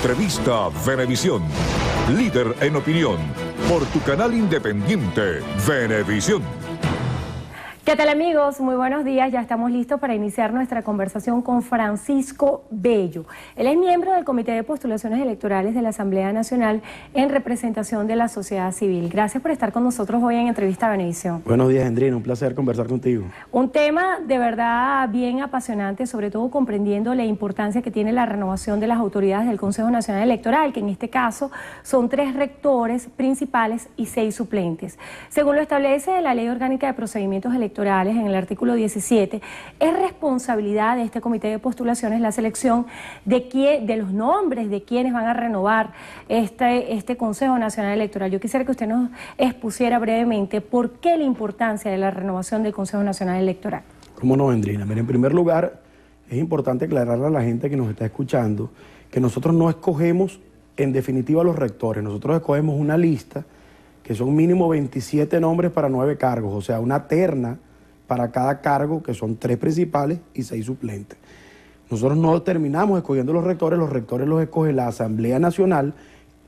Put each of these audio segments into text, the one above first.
Entrevista Venevisión. Líder en opinión. Por tu canal independiente, Venevisión. ¿Qué tal, amigos? Muy buenos días. Ya estamos listos para iniciar nuestra conversación con Francisco Bello. Él es miembro del Comité de Postulaciones Electorales de la Asamblea Nacional en representación de la sociedad civil. Gracias por estar con nosotros hoy en Entrevista Venevisión. Buenos días, Andrina. Un placer conversar contigo. Un tema de verdad bien apasionante, sobre todo comprendiendo la importancia que tiene la renovación de las autoridades del Consejo Nacional Electoral, que en este caso son 3 rectores principales y 6 suplentes. Según lo establece la Ley Orgánica de Procedimientos Electorales, en el artículo 17, es responsabilidad de este comité de postulaciones la selección de los nombres de quienes van a renovar este Consejo Nacional Electoral. Yo quisiera que usted nos expusiera brevemente por qué la importancia de la renovación del Consejo Nacional Electoral. ¿Cómo no, Andrina? Mira, en primer lugar, es importante aclararle a la gente que nos está escuchando que nosotros no escogemos en definitiva los rectores, nosotros escogemos una lista que son mínimo 27 nombres para 9 cargos, o sea, una terna para cada cargo, que son 3 principales y 6 suplentes. Nosotros no terminamos escogiendo los rectores los escoge la Asamblea Nacional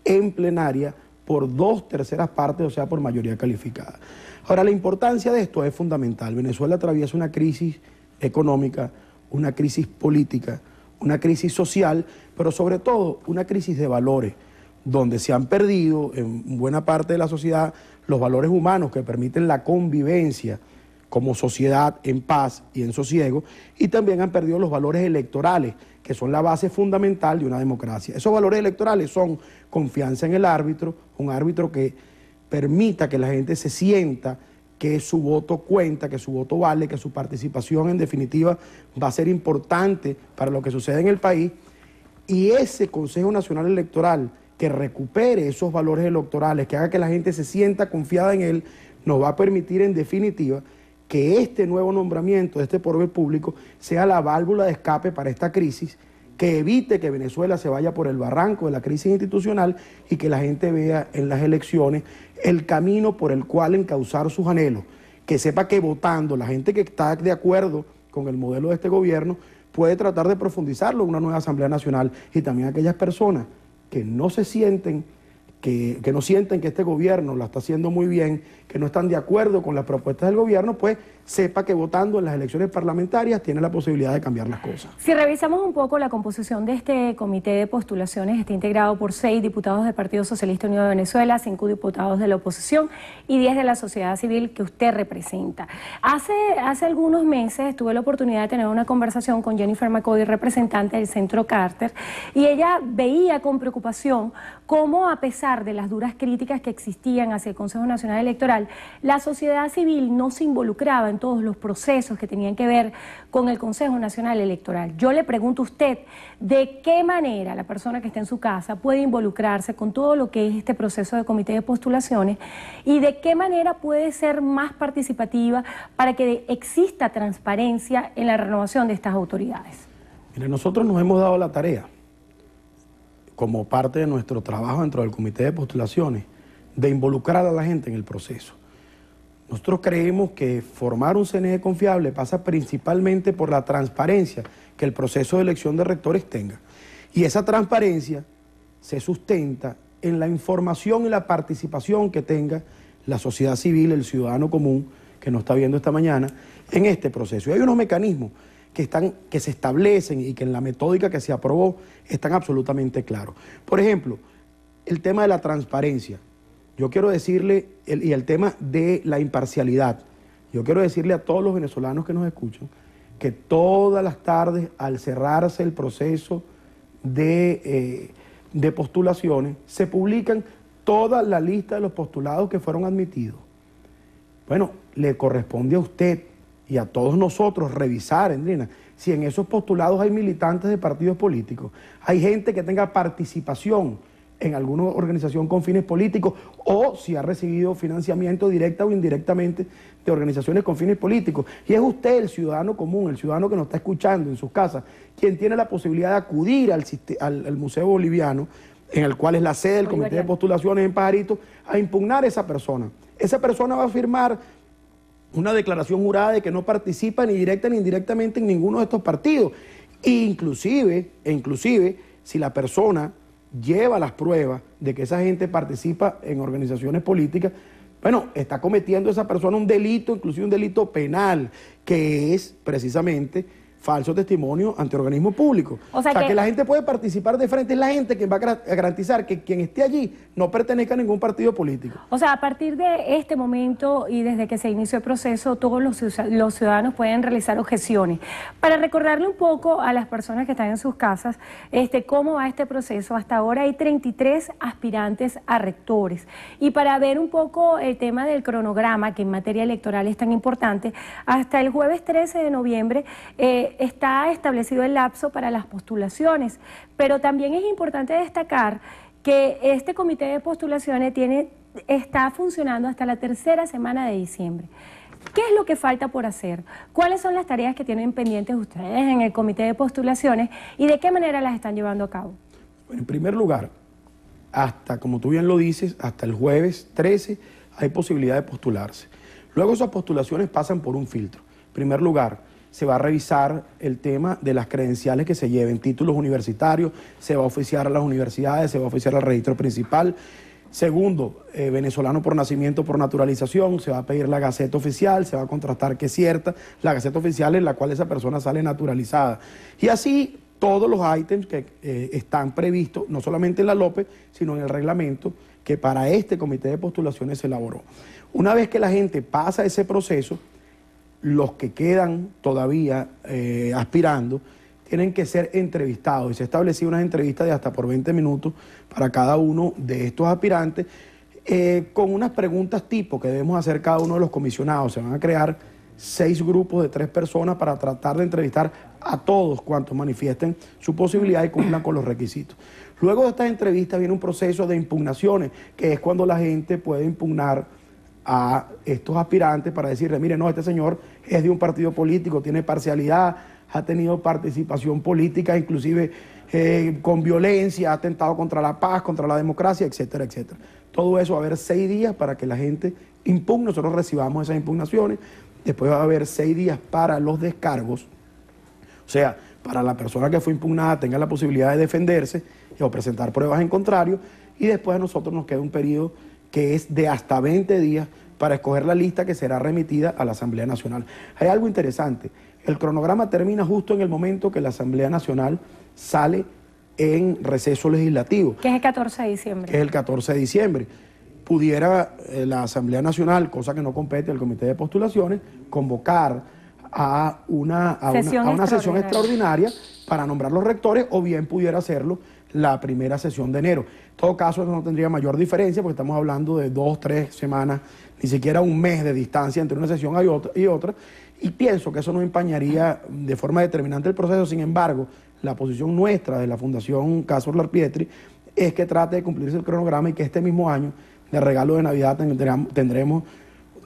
en plenaria por 2/3 partes, o sea, por mayoría calificada. Ahora, la importancia de esto es fundamental. Venezuela atraviesa una crisis económica, una crisis política, una crisis social, pero sobre todo una crisis de valores, donde se han perdido en buena parte de la sociedad los valores humanos que permiten la convivencia como sociedad en paz y en sosiego, y también han perdido los valores electorales, que son la base fundamental de una democracia. Esos valores electorales son confianza en el árbitro, un árbitro que permita que la gente se sienta que su voto cuenta, que su voto vale, que su participación en definitiva va a ser importante para lo que sucede en el país, y ese Consejo Nacional Electoral que recupere esos valores electorales, que haga que la gente se sienta confiada en él, nos va a permitir en definitiva que este nuevo nombramiento de este poder público sea la válvula de escape para esta crisis, que evite que Venezuela se vaya por el barranco de la crisis institucional y que la gente vea en las elecciones el camino por el cual encauzar sus anhelos, que sepa que votando la gente que está de acuerdo con el modelo de este gobierno puede tratar de profundizarlo en una nueva Asamblea Nacional, y también aquellas personas que no se sienten, que no sienten que este gobierno la está haciendo muy bien, que no están de acuerdo con las propuestas del gobierno, pues sepa que votando en las elecciones parlamentarias tiene la posibilidad de cambiar las cosas. Si revisamos un poco la composición de este comité de postulaciones, está integrado por 6 diputados del Partido Socialista Unido de Venezuela, 5 diputados de la oposición y 10 de la sociedad civil que usted representa. Hace algunos meses tuve la oportunidad de tener una conversación con Jennifer McCody, representante del Centro Carter, y ella veía con preocupación cómo, a pesar de las duras críticas que existían hacia el Consejo Nacional Electoral, la sociedad civil no se involucraba en todos los procesos que tenían que ver con el Consejo Nacional Electoral. Yo le pregunto a usted, ¿de qué manera la persona que está en su casa puede involucrarse con todo lo que es este proceso de comité de postulaciones, y de qué manera puede ser más participativa para que exista transparencia en la renovación de estas autoridades? Mire, nosotros nos hemos dado la tarea, como parte de nuestro trabajo dentro del comité de postulaciones, de involucrar a la gente en el proceso. Nosotros creemos que formar un CNE confiable pasa principalmente por la transparencia que el proceso de elección de rectores tenga. Y esa transparencia se sustenta en la información y la participación que tenga la sociedad civil, el ciudadano común que nos está viendo esta mañana, en este proceso. Y hay unos mecanismos que se establecen y que en la metódica que se aprobó están absolutamente claros. Por ejemplo, el tema de la transparencia. Yo quiero decirle, y el tema de la imparcialidad, yo quiero decirle a todos los venezolanos que nos escuchan que todas las tardes, al cerrarse el proceso de postulaciones, se publican toda la lista de los postulados que fueron admitidos. Bueno, le corresponde a usted y a todos nosotros revisar, Andrina, si en esos postulados hay militantes de partidos políticos, hay gente que tenga participación en alguna organización con fines políticos, o si ha recibido financiamiento directa o indirectamente de organizaciones con fines políticos. Y es usted, el ciudadano común, el ciudadano que nos está escuchando en sus casas, quien tiene la posibilidad de acudir al Museo Boliviano, en el cual es la sede del Comité de Postulaciones en Pajarito, a impugnar a esa persona. Esa persona va a firmar una declaración jurada de que no participa ni directa ni indirectamente en ninguno de estos partidos. Inclusive, si la persona lleva las pruebas de que esa gente participa en organizaciones políticas, bueno, está cometiendo esa persona un delito, inclusive un delito penal, que es precisamente falso testimonio ante organismos públicos. O sea, que la gente puede participar de frente, es la gente que va a garantizar que quien esté allí no pertenezca a ningún partido político. O sea, a partir de este momento y desde que se inició el proceso, todos los ciudadanos pueden realizar objeciones. Para recordarle un poco a las personas que están en sus casas, cómo va este proceso. Hasta ahora hay 33 aspirantes a rectores. Y para ver un poco el tema del cronograma, que en materia electoral es tan importante, hasta el jueves 13 de noviembre está establecido el lapso para las postulaciones, pero también es importante destacar que este comité de postulaciones está funcionando hasta la tercera semana de diciembre. ¿Qué es lo que falta por hacer? ¿Cuáles son las tareas que tienen pendientes ustedes en el comité de postulaciones y de qué manera las están llevando a cabo? Bueno, en primer lugar, hasta, como tú bien lo dices, hasta el jueves 13 hay posibilidad de postularse. Luego esas postulaciones pasan por un filtro. En primer lugar, se va a revisar el tema de las credenciales que se lleven, títulos universitarios, se va a oficiar a las universidades, se va a oficiar al registro principal. Segundo, venezolano por nacimiento, por naturalización, se va a pedir la gaceta oficial, se va a contrastar que es cierta, la gaceta oficial en la cual esa persona sale naturalizada. Y así todos los ítems que están previstos, no solamente en la LOPE, sino en el reglamento que para este comité de postulaciones se elaboró. Una vez que la gente pasa ese proceso, los que quedan todavía aspirando tienen que ser entrevistados y se ha establecido unas entrevistas de hasta por 20 minutos para cada uno de estos aspirantes con unas preguntas tipo que debemos hacer cada uno de los comisionados. Se van a crear 6 grupos de 3 personas para tratar de entrevistar a todos cuantos manifiesten su posibilidad y cumplan con los requisitos. Luego de estas entrevistas viene un proceso de impugnaciones, que es cuando la gente puede impugnar a estos aspirantes para decirle, mire, no, este señor es de un partido político, tiene parcialidad, ha tenido participación política, inclusive con violencia, ha atentado contra la paz, contra la democracia, etcétera, etcétera. Todo eso va a haber 6 días para que la gente impugne, nosotros recibamos esas impugnaciones, después va a haber 6 días para los descargos, o sea, para la persona que fue impugnada tenga la posibilidad de defenderse o presentar pruebas en contrario, y después a nosotros nos queda un periodo que es de hasta 20 días para escoger la lista que será remitida a la Asamblea Nacional. Hay algo interesante, el cronograma termina justo en el momento que la Asamblea Nacional sale en receso legislativo. Que es el 14 de diciembre. Que es el 14 de diciembre. Pudiera la Asamblea Nacional, cosa que no compete al Comité de Postulaciones, convocar a una sesión extraordinaria para nombrar los rectores, o bien pudiera hacerlo la primera sesión de enero. En todo caso, eso no tendría mayor diferencia porque estamos hablando de 2, 3 semanas, ni siquiera un mes de distancia entre una sesión y otra, y pienso que eso no empañaría de forma determinante el proceso. Sin embargo, la posición nuestra de la Fundación Caso Larpietri es que trate de cumplirse el cronograma y que este mismo año, de regalo de Navidad, tendremos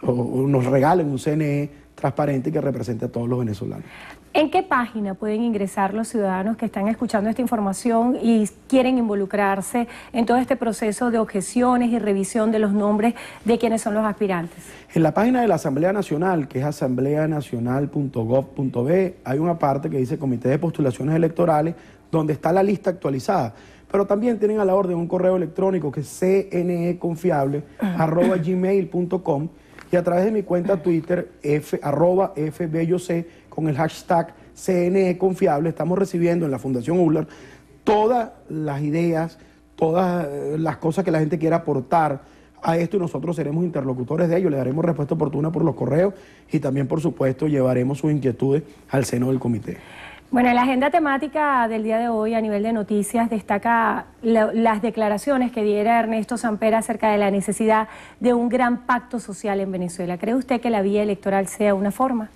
o nos regalen un CNE transparente que represente a todos los venezolanos. ¿En qué página pueden ingresar los ciudadanos que están escuchando esta información y quieren involucrarse en todo este proceso de objeciones y revisión de los nombres de quienes son los aspirantes? En la página de la Asamblea Nacional, que es asambleanacional.gov.be, hay una parte que dice Comité de Postulaciones Electorales, donde está la lista actualizada. Pero también tienen a la orden un correo electrónico que es cneconfiable@gmail.com, y a través de mi cuenta Twitter, @FBelloC, con el hashtag CNEconfiable, estamos recibiendo en la Fundación ULAR todas las ideas, todas las cosas que la gente quiera aportar a esto, y nosotros seremos interlocutores de ello, le daremos respuesta oportuna por los correos y también, por supuesto, llevaremos sus inquietudes al seno del comité. Bueno, en la agenda temática del día de hoy a nivel de noticias destaca las declaraciones que diera Ernesto Samper acerca de la necesidad de un gran pacto social en Venezuela. ¿Cree usted que la vía electoral sea una forma?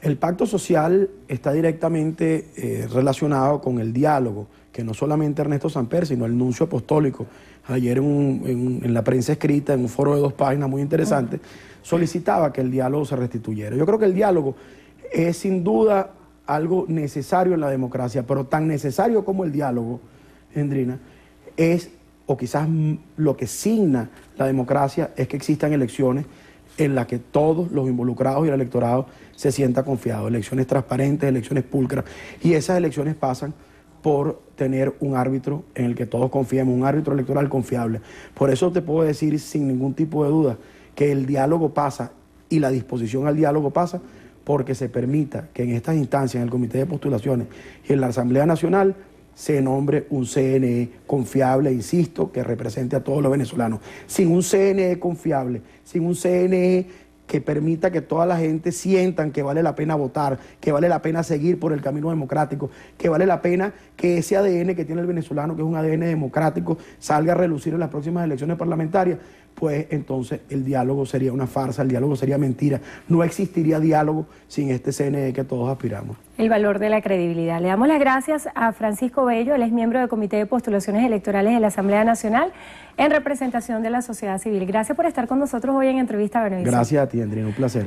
El pacto social está directamente relacionado con el diálogo, que no solamente Ernesto Samper, sino el nuncio apostólico, ayer en la prensa escrita, en un foro de 2 páginas muy interesante, solicitaba que el diálogo se restituyera. Yo creo que el diálogo es sin duda algo necesario en la democracia, pero tan necesario como el diálogo, Endrina, es, o quizás lo que signa la democracia, es que existan elecciones en las que todos los involucrados y el electorado se sienta confiado, elecciones transparentes, elecciones pulcras, y esas elecciones pasan por tener un árbitro en el que todos confiemos, un árbitro electoral confiable. Por eso te puedo decir sin ningún tipo de duda que el diálogo pasa y la disposición al diálogo pasa porque se permita que en estas instancias, en el Comité de Postulaciones y en la Asamblea Nacional, se nombre un CNE confiable, insisto, que represente a todos los venezolanos. Sin un CNE confiable, sin un CNE que permita que toda la gente sientan que vale la pena votar, que vale la pena seguir por el camino democrático, que vale la pena que ese ADN que tiene el venezolano, que es un ADN democrático, salga a relucir en las próximas elecciones parlamentarias, pues entonces el diálogo sería una farsa, el diálogo sería mentira. No existiría diálogo sin este CNE que todos aspiramos. El valor de la credibilidad. Le damos las gracias a Francisco Bello, él es miembro del Comité de Postulaciones Electorales de la Asamblea Nacional en representación de la sociedad civil. Gracias por estar con nosotros hoy en Entrevista a Venevisión. Gracias a ti, Andrina, un placer.